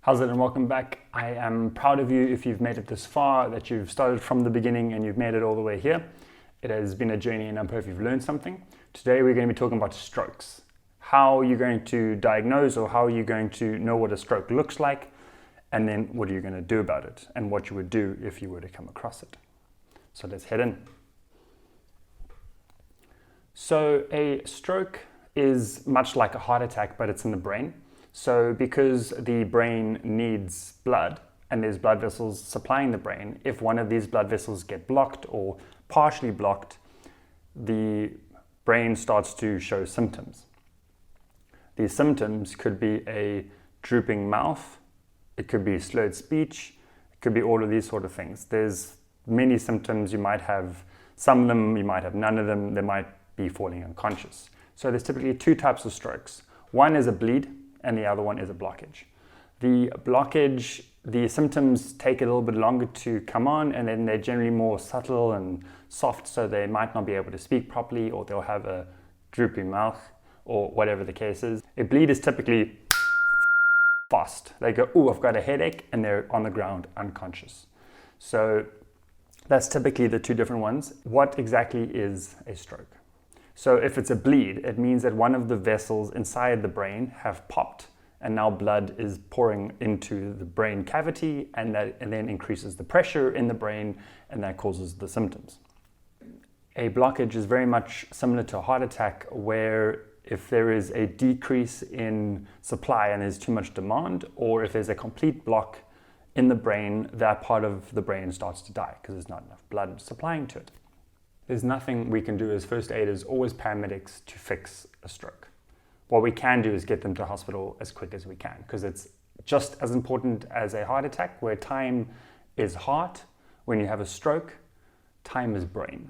How's it and welcome back. I am proud of you if you've made it this far, that you've started from the beginning and you've made it all the way here. It has been a journey and I hope you've learned something. Today we're going to be talking about strokes. How you're going to diagnose or how you're going to know what a stroke looks like, and then what are you going to do about it and what you would do if you were to come across it. So let's head in. So a stroke is much like a heart attack, but it's in the brain. So because the brain needs blood and there's blood vessels supplying the brain, if one of these blood vessels get blocked or partially blocked, the brain starts to show symptoms. These symptoms could be a drooping mouth, it could be slurred speech, it could be all of these sort of things. There's many symptoms. You might have some of them, you might have none of them, they might be falling unconscious. So there's typically two types of strokes. One is a bleed, and the other one is a blockage. The blockage, the symptoms take a little bit longer to come on, and then they're generally more subtle and soft, so they might not be able to speak properly, or they'll have a droopy mouth, or whatever the case is. A bleed is typically fast. They go, "Ooh, I've got a headache," and they're on the ground unconscious. So that's typically the two different ones. What exactly is a stroke? So if it's a bleed, it means that one of the vessels inside the brain have popped, and now blood is pouring into the brain cavity, and then increases the pressure in the brain, and that causes the symptoms. A blockage is very much similar to a heart attack, where if there is a decrease in supply and there's too much demand, or if there's a complete block in the brain, that part of the brain starts to die because there's not enough blood supplying to it. There's nothing we can do as first aiders or as paramedics to fix a stroke. What we can do is get them to hospital as quick as we can, because it's just as important as a heart attack, where time is heart. When you have a stroke, time is brain.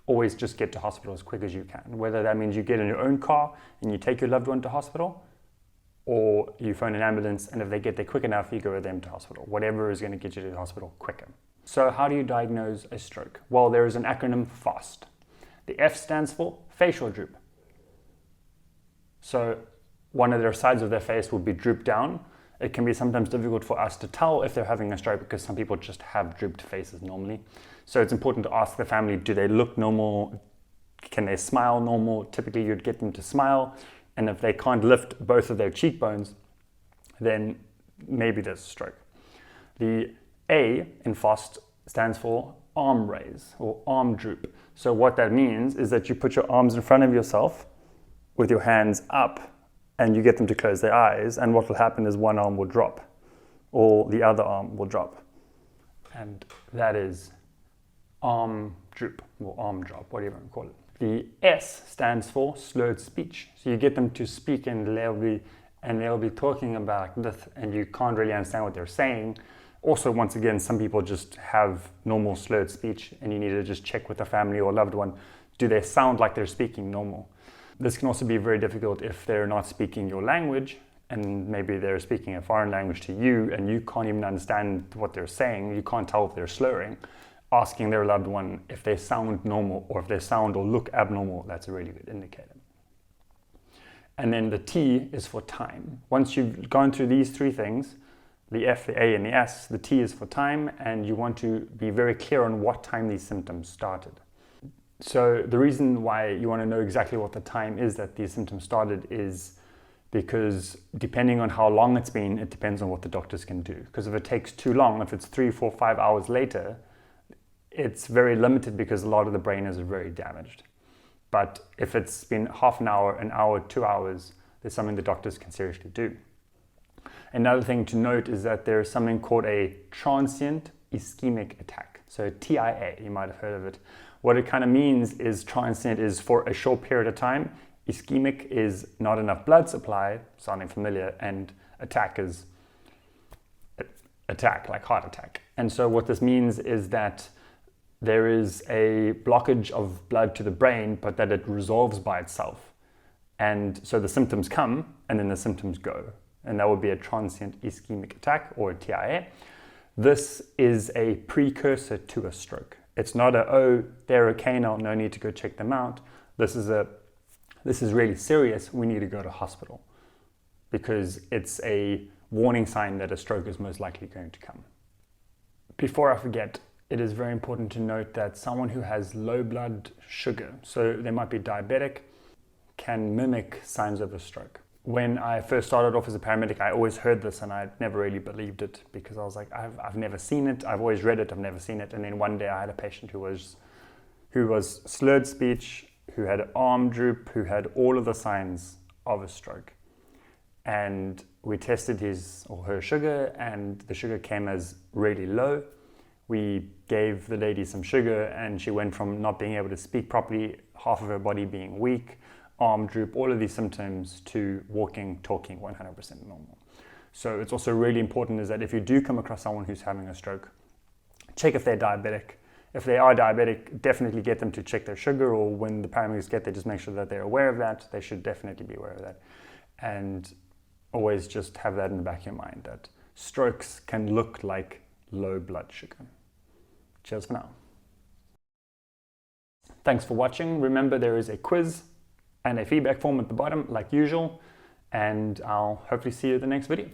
Always just get to hospital as quick as you can. Whether that means you get in your own car and you take your loved one to hospital, or you phone an ambulance, and if they get there quick enough, you go with them to hospital. Whatever is going to get you to the hospital quicker. So how do you diagnose a stroke? Well, there is an acronym, FAST. The F stands for facial droop. So one of their sides of their face will be drooped down. It can be sometimes difficult for us to tell if they're having a stroke because some people just have drooped faces normally. So it's important to ask the family, do they look normal? Can they smile normal? Typically you'd get them to smile. And if they can't lift both of their cheekbones, then maybe there's a stroke. The A in FAST stands for arm raise or arm droop. So what that means is that you put your arms in front of yourself with your hands up, and you get them to close their eyes, and what will happen is one arm will drop or the other arm will drop. And that is arm droop or arm drop, whatever you call it. The S stands for slurred speech. So you get them to speak and they'll be talking about this, and you can't really understand what they're saying. Also, once again, some people just have normal slurred speech, and you need to just check with the family or loved one, do they sound like they're speaking normal? This can also be very difficult if they're not speaking your language, and maybe they're speaking a foreign language to you and you can't even understand what they're saying. You can't tell if they're slurring. Asking their loved one if they sound normal or if they sound or look abnormal, that's a really good indicator. And then the T is for time. Once you've gone through these three things, the F, the A, and the S, the T is for time, and you want to be very clear on what time these symptoms started. So the reason why you want to know exactly what the time is that these symptoms started is because depending on how long it's been, it depends on what the doctors can do. Because if it takes too long, if it's 3, 4, 5 hours later, it's very limited because a lot of the brain is very damaged. But if it's been half an hour, 2 hours, there's something the doctors can seriously do. Another thing to note is that there's something called a transient ischemic attack. So TIA, you might have heard of it. What it kind of means is transient is for a short period of time. Ischemic is not enough blood supply, sounding familiar, and attack is attack, like heart attack. And so what this means is that there is a blockage of blood to the brain, but that it resolves by itself. And so the symptoms come, and then the symptoms go. And that would be a transient ischemic attack, or a TIA. This is a precursor to a stroke. It's not they're okay now, no need to go check them out. This is really serious, we need to go to hospital. because it's a warning sign that a stroke is most likely going to come. Before I forget, it is very important to note that someone who has low blood sugar, so they might be diabetic, can mimic signs of a stroke. When I first started off as a paramedic, I always heard this and I never really believed it, because I was like, I've never seen it. I've always read it, I've never seen it. And then one day I had a patient who was slurred speech, who had arm droop, who had all of the signs of a stroke. And we tested his or her sugar, and the sugar came as really low. We gave the lady some sugar and she went from not being able to speak properly, half of her body being weak, arm droop, all of these symptoms, to walking, talking 100% normal. So it's also really important is that if you do come across someone who's having a stroke, check if they're diabetic. If they are diabetic, definitely get them to check their sugar, or when the paramedics get there, just make sure that they're aware of that. They should definitely be aware of that. And always just have that in the back of your mind, that strokes can look like low blood sugar. Cheers for now. Thanks for watching. Remember, there is a quiz and a feedback form at the bottom like usual, and I'll hopefully see you at the next video.